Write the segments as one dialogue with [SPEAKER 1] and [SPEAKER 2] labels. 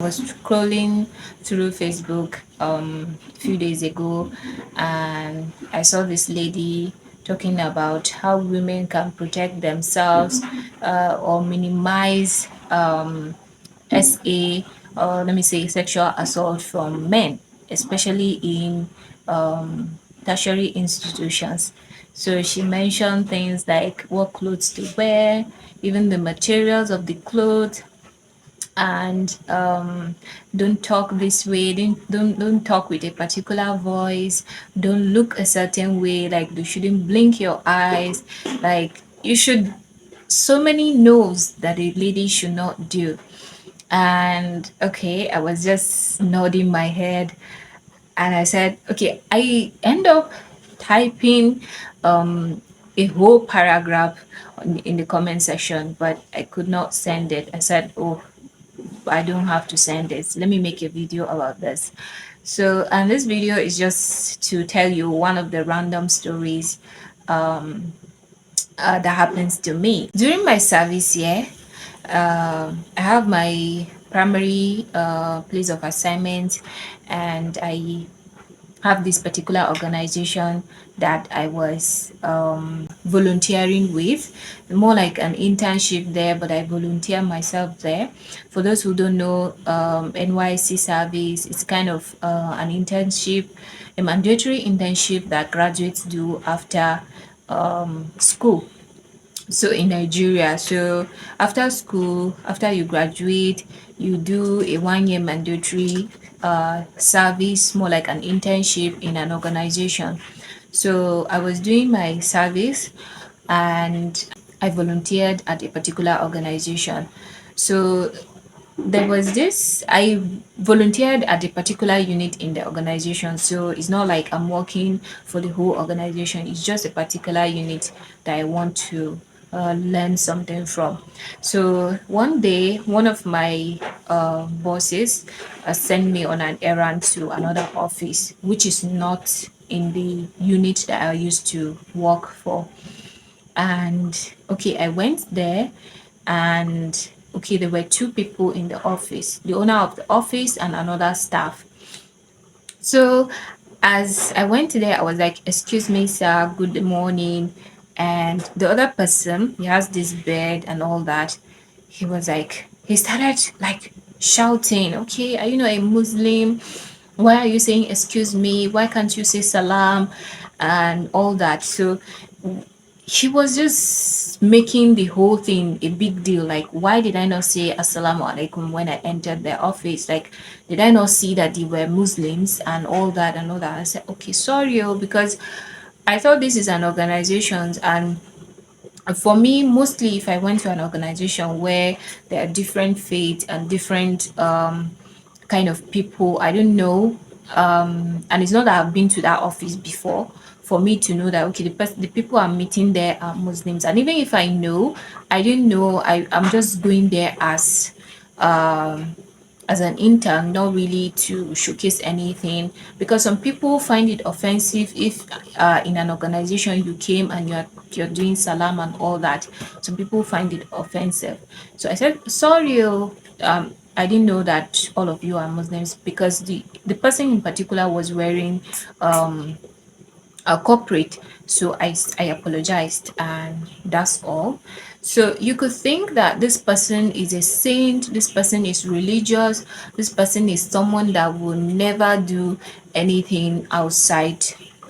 [SPEAKER 1] Was scrolling through Facebook a few days ago, and I saw this lady talking about how women can protect themselves or minimize SA, or let me say sexual assault from men, especially in tertiary institutions. So she mentioned things like what clothes to wear, even the materials of the clothes, and don't talk this way, don't talk with a particular voice, don't look a certain way, like you shouldn't blink your eyes, like you should, so many no's that a lady should not do. And okay, I was just nodding my head, and I said, okay, I end up typing a whole paragraph in the comment section, but I could not send it. I said, oh, I don't have to send it. Let me make a video about this. So, and this video is just to tell you one of the random stories that happens to me during my service here. I have my primary place of assignment, and I have this particular organization that I was volunteering with, more like an internship there, but I volunteer myself there. For those who don't know, NYC service is kind of an internship, a mandatory internship that graduates do after school, so in Nigeria. So after school, after you graduate, you do a 1 year mandatory service, more like an internship in an organization. So I was doing my service, and I volunteered at a particular organization. So there was this, I volunteered at a particular unit in the organization, so it's not like I'm working for the whole organization, it's just a particular unit that I want to learn something from. So one day, one of my bosses sent me on an errand to another office, which is not in the unit that I used to work for. And okay, I went there, and okay, there were two people in the office, the owner of the office and another staff. So as I went there, I was like, excuse me sir, good morning. And the other person, he has this bed and all that, he was like, he started like shouting, okay, are you not a Muslim? Why are you saying excuse me? Why can't you say salam? And all that. So she was just making the whole thing a big deal. Like, why did I not say assalamu alaikum when I entered the office? Like, did I not see that they were Muslims and all that and all that? I said, okay, sorry, because I thought this is an organization, and for me, mostly if I went to an organization where there are different faiths and different kind of people, I don't know, and it's not that I've been to that office before for me to know that okay, the people I'm meeting there are Muslims. And even if I know, I didn't know, I'm just going there as an intern, not really to showcase anything, because some people find it offensive if in an organization you came and you're doing salam and all that. Some people find it offensive. So I said, sorry, I didn't know that all of you are Muslims, because the person in particular was wearing a corporate. So I apologized, and that's all. So you could think that this person is a saint, this person is religious, this person is someone that will never do anything outside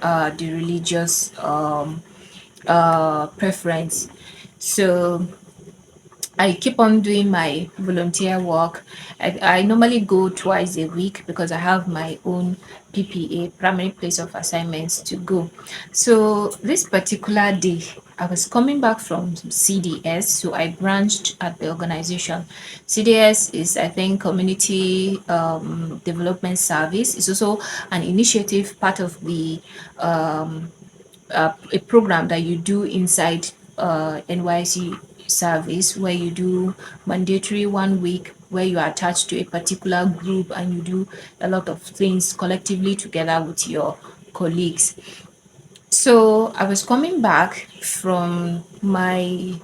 [SPEAKER 1] the religious preference. So I keep on doing my volunteer work. I normally go twice a week because I have my own PPA, primary place of assignments, to go. So this particular day, I was coming back from CDS, so I branched at the organization. CDS is, I think, Community Development Service. It's also an initiative, part of the a program that you do inside NYC service, where you do mandatory 1 week, where you are attached to a particular group and you do a lot of things collectively together with your colleagues. So I was coming back from my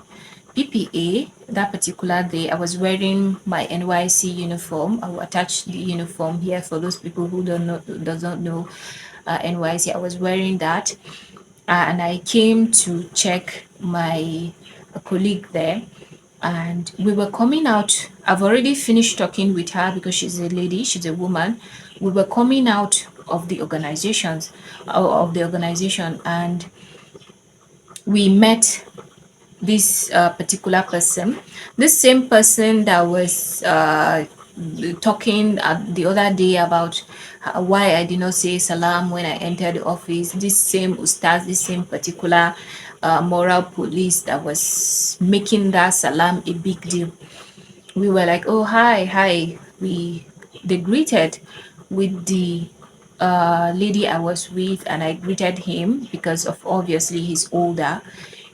[SPEAKER 1] PPA that particular day. I was wearing my NYC uniform. I will attach the uniform here for those people who does not know NYC. I was wearing that, and I came to check my colleague there, and we were coming out. I've already finished talking with her because she's a lady, she's a woman. We were coming out of the organization, and we met this particular person, this same person that was talking the other day about why I did not say salam when I entered the office. This same ustaz, this same particular moral police that was making that salam a big deal. We were like, oh, hi. They greeted with the lady I was with, and I greeted him because of obviously he's older.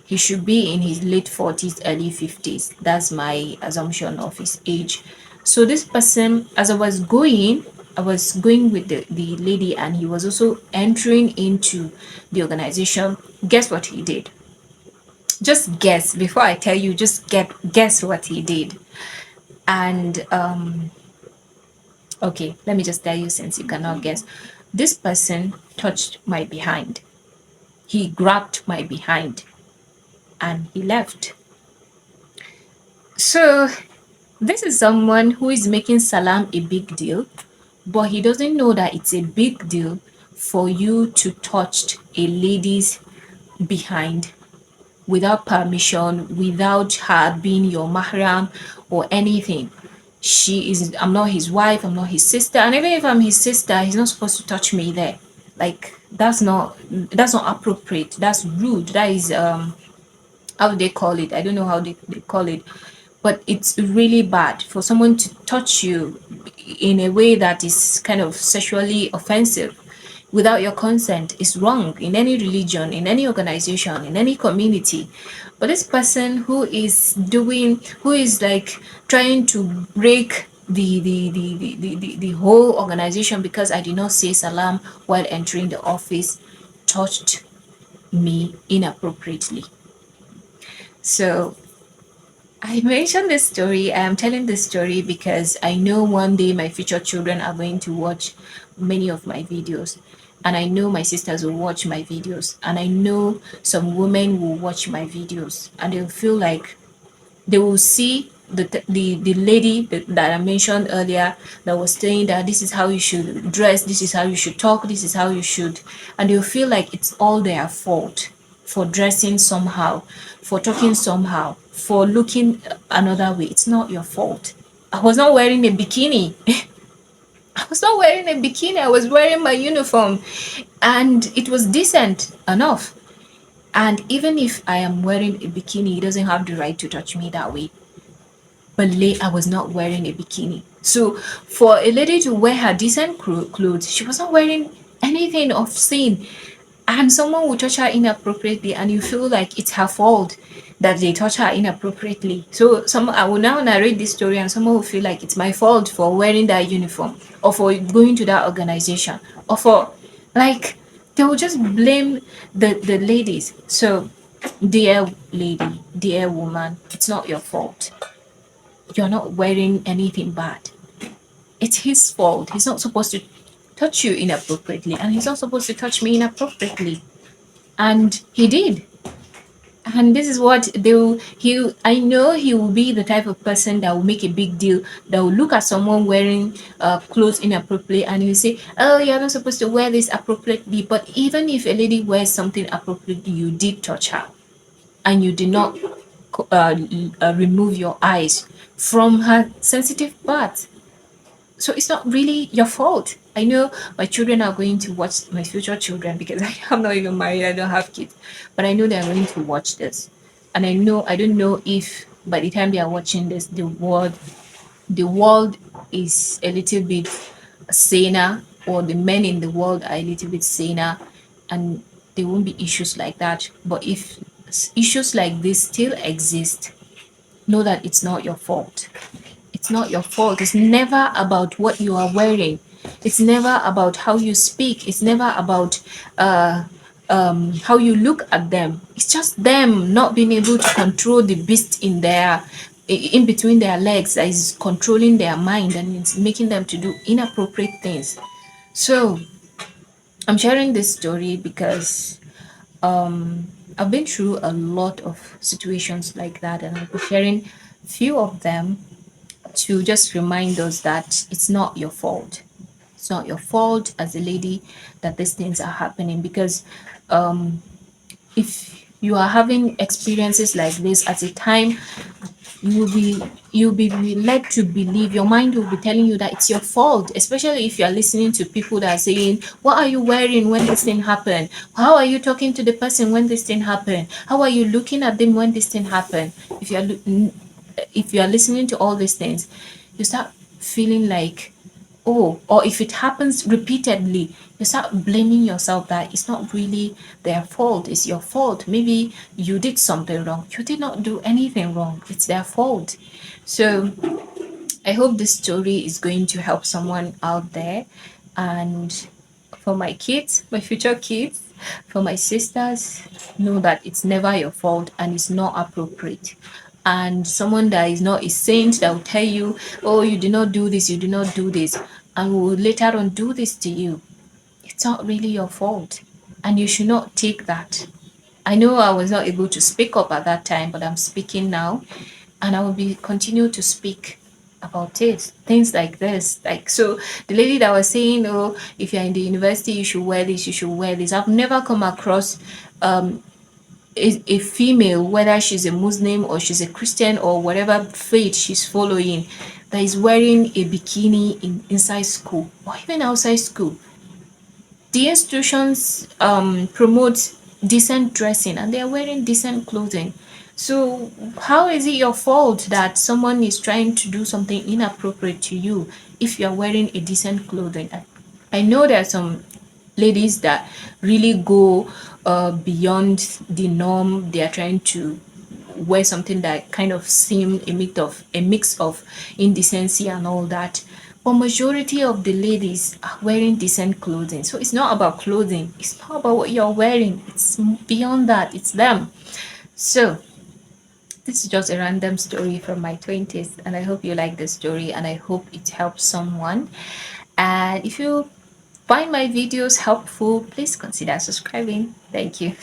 [SPEAKER 1] He should be in his late 40s, early 50s. That's my assumption of his age. So this person, as I was going with the lady, and he was also entering into the organization. Guess what he did? Just guess before I tell you, guess what he did. And okay, let me just tell you since you cannot guess. This person touched my behind. He grabbed my behind and he left. So this is someone who is making salam a big deal, but he doesn't know that it's a big deal for you to touch a lady's behind without permission, without her being your mahram or anything. I'm not his wife, I'm not his sister, and even if I'm his sister, he's not supposed to touch me there. Like that's not appropriate. That's rude. That is how do they call it? I don't know how they call it, but it's really bad for someone to touch you in a way that is kind of sexually offensive without your consent. Is wrong in any religion, in any organization, in any community. But this person who is like trying to break the whole organization because I did not say salam while entering the office, touched me inappropriately. So I mentioned this story. I am telling this story because I know one day my future children are going to watch many of my videos. And I know my sisters will watch my videos. And I know some women will watch my videos. And they'll feel like they will see the lady that I mentioned earlier that was saying that this is how you should dress, this is how you should talk, this is how you should, and they'll feel like it's all their fault for dressing somehow, for talking somehow, for looking another way. It's not your fault. I was not wearing a bikini. I was not wearing a bikini. I was wearing my uniform, and it was decent enough. And even if I am wearing a bikini, he doesn't have the right to touch me that way. But I was not wearing a bikini. So for a lady to wear her decent clothes, she was not wearing anything obscene. And someone will touch her inappropriately, and you feel like it's her fault that they touch her inappropriately. So I will now narrate this story, and someone will feel like it's my fault for wearing that uniform, or for going to that organization, or for like they will just blame the ladies. So dear lady, dear woman, it's not your fault. You're not wearing anything bad. It's his fault. He's not supposed to touch you inappropriately, and he's not supposed to touch me inappropriately. And he did. And this is what I know he will be the type of person that will make a big deal, that will look at someone wearing clothes inappropriately, and he'll say, oh, you're not supposed to wear this appropriately. But even if a lady wears something appropriately, you did touch her, and you did not remove your eyes from her sensitive parts. So it's not really your fault. I know my children are going to watch, my future children, because I'm not even married, I don't have kids, but I know they're going to watch this. And I don't know if by the time they are watching this, the world is a little bit saner, or the men in the world are a little bit saner, and there won't be issues like that. But if issues like this still exist, know that it's not your fault. It's not your fault. It's never about what you are wearing. It's never about how you speak. It's never about how you look at them. It's just them not being able to control the beast in their in between their legs that is controlling their mind and it's making them to do inappropriate things. So I'm sharing this story because I've been through a lot of situations like that, and I'll be sharing few of them to just remind us that it's not your fault. It's not your fault as a lady that these things are happening, because if you are having experiences like this at a time, you'll be led to believe, your mind will be telling you that it's your fault, especially if you're listening to people that are saying, what are you wearing when this thing happened? How are you talking to the person when this thing happened? How are you looking at them when this thing happened? If you are listening to all these things, you start feeling like, oh, or if it happens repeatedly, you start blaming yourself that it's not really their fault, it's your fault. Maybe you did something wrong. You did not do anything wrong, it's their fault. So I hope this story is going to help someone out there. And for my kids, my future kids, for my sisters, know that it's never your fault and it's not appropriate. And someone that is not a saint that will tell you, oh, you did not do this, you did not do this, and will later on do this to you. It's not really your fault. And you should not take that. I know I was not able to speak up at that time, but I'm speaking now, and I will be continue to speak about it. Things like this. Like, so the lady that was saying, oh, if you're in the university, you should wear this, you should wear this. I've never come across a female, whether she's a Muslim or she's a Christian or whatever faith she's following, that is wearing a bikini inside school or even outside school. The institutions promote decent dressing and they are wearing decent clothing. So how is it your fault that someone is trying to do something inappropriate to you if you are wearing a decent clothing? I know there are some ladies that really go beyond the norm. They are trying to wear something that kind of seem a mix of indecency and all that. But majority of the ladies are wearing decent clothing. So it's not about clothing. It's not about what you're wearing. It's beyond that. It's them. So this is just a random story from my 20s, and I hope you like the story and I hope it helps someone. And if you find my videos helpful, please consider subscribing. Thank you.